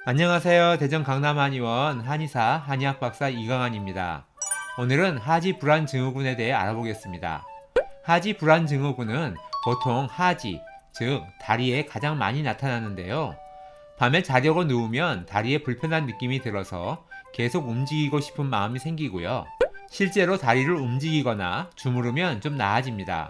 안녕하세요. 대전 강남 한의원 한의사 한의학 박사 이강환입니다. 오늘은 하지 불안 증후군에 대해 알아보겠습니다. 하지 불안 증후군은 보통 하지, 즉 다리에 가장 많이 나타나는데요. 밤에 자려고 누우면 다리에 불편한 느낌이 들어서 계속 움직이고 싶은 마음이 생기고요. 실제로 다리를 움직이거나 주무르면 좀 나아집니다.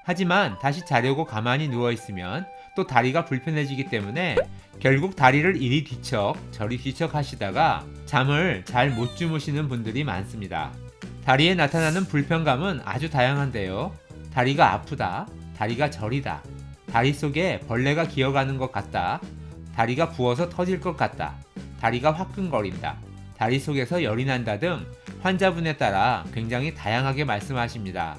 하지만 다시 자려고 가만히 누워있으면 또 다리가 불편해지기 때문에 결국 다리를 이리 뒤척 저리 뒤척 하시다가 잠을 잘 못 주무시는 분들이 많습니다. 다리에 나타나는 불편감은 아주 다양한데요. 다리가 아프다, 다리가 저리다, 다리 속에 벌레가 기어가는 것 같다, 다리가 부어서 터질 것 같다, 다리가 화끈거린다, 다리 속에서 열이 난다 등 환자분에 따라 굉장히 다양하게 말씀하십니다.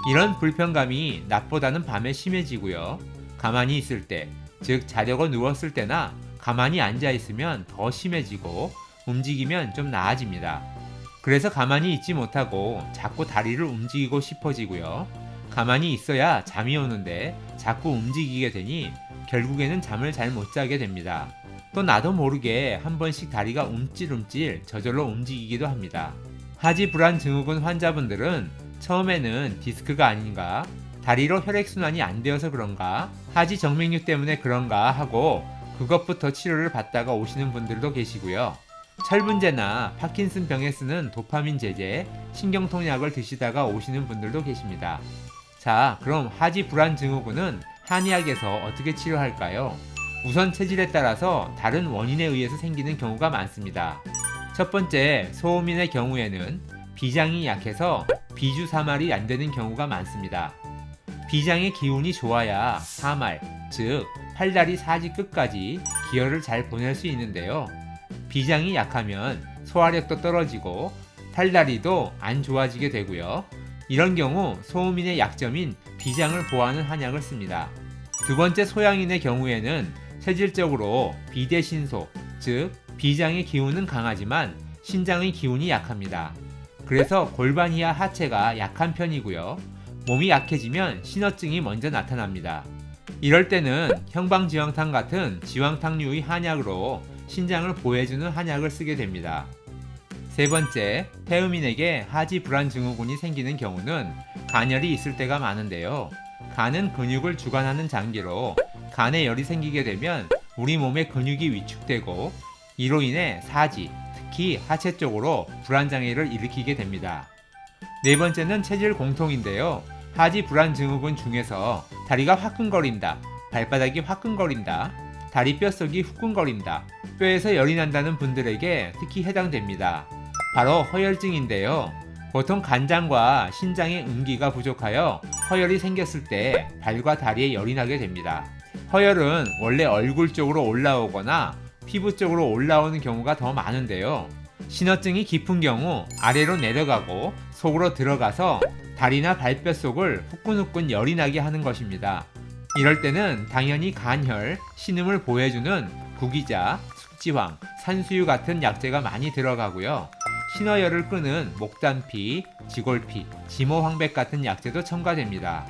이런 불편감이 낮보다는 밤에 심해지고요. 가만히 있을 때, 즉 자려고 누웠을 때나 가만히 앉아 있으면 더 심해지고 움직이면 좀 나아집니다. 그래서 가만히 있지 못하고 자꾸 다리를 움직이고 싶어지고요. 가만히 있어야 잠이 오는데 자꾸 움직이게 되니 결국에는 잠을 잘 못 자게 됩니다. 또 나도 모르게 한 번씩 다리가 움찔움찔 저절로 움직이기도 합니다. 하지 불안 증후군 환자분들은 처음에는 디스크가 아닌가, 다리로 혈액순환이 안 되어서 그런가, 하지 정맥류 때문에 그런가 하고 그것부터 치료를 받다가 오시는 분들도 계시고요. 철분제나 파킨슨병에 쓰는 도파민 제제, 신경통약을 드시다가 오시는 분들도 계십니다. 자, 그럼 하지 불안 증후군은 한의학에서 어떻게 치료할까요? 우선 체질에 따라서 다른 원인에 의해서 생기는 경우가 많습니다. 첫 번째, 소음인의 경우에는 비장이 약해서 비주사말이 안 되는 경우가 많습니다. 비장의 기운이 좋아야 사말, 즉 팔다리 사지 끝까지 기혈을 잘 보낼 수 있는데요. 비장이 약하면 소화력도 떨어지고 팔다리도 안 좋아지게 되고요. 이런 경우 소음인의 약점인 비장을 보호하는 한약을 씁니다. 두 번째, 소양인의 경우에는 체질적으로 비대신소, 즉 비장의 기운은 강하지만 신장의 기운이 약합니다. 그래서 골반이야 하체가 약한 편이고요. 몸이 약해지면 신어증이 먼저 나타납니다. 이럴 때는 형방지황탕 같은 지황탕류의 한약으로 신장을 보호해주는 한약을 쓰게 됩니다. 세 번째, 태음인에게 하지 불안 증후군이 생기는 경우는 간열이 있을 때가 많은데요. 간은 근육을 주관하는 장기로 간에 열이 생기게 되면 우리 몸의 근육이 위축되고 이로 인해 사지, 특히 하체 쪽으로 불안장애를 일으키게 됩니다. 네 번째는 체질 공통인데요. 하지 불안 증후군 중에서 다리가 화끈거린다, 발바닥이 화끈거린다, 다리 뼛속이 후끈거린다, 뼈에서 열이 난다는 분들에게 특히 해당됩니다. 바로 허혈증인데요. 보통 간장과 신장의 음기가 부족하여 허혈이 생겼을 때 발과 다리에 열이 나게 됩니다. 허혈은 원래 얼굴 쪽으로 올라오거나 피부 쪽으로 올라오는 경우가 더 많은데요. 신어증이 깊은 경우 아래로 내려가고 속으로 들어가서 다리나 발뼈 속을 후끈후끈 열이 나게 하는 것입니다. 이럴 때는 당연히 간혈, 신음을 보호해주는 구기자, 숙지황, 산수유 같은 약재가 많이 들어가고요. 신어열을 끄는 목단피, 지골피, 지모황백 같은 약재도 첨가됩니다.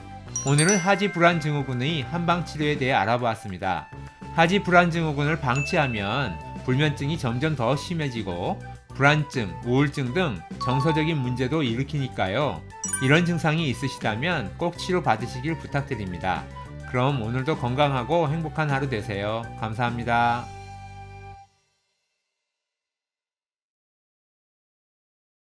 오늘은 하지 불안 증후군의 한방 치료에 대해 알아보았습니다. 하지 불안 증후군을 방치하면 불면증이 점점 더 심해지고 불안증, 우울증 등 정서적인 문제도 일으키니까요. 이런 증상이 있으시다면 꼭 치료 받으시길 부탁드립니다. 그럼 오늘도 건강하고 행복한 하루 되세요. 감사합니다.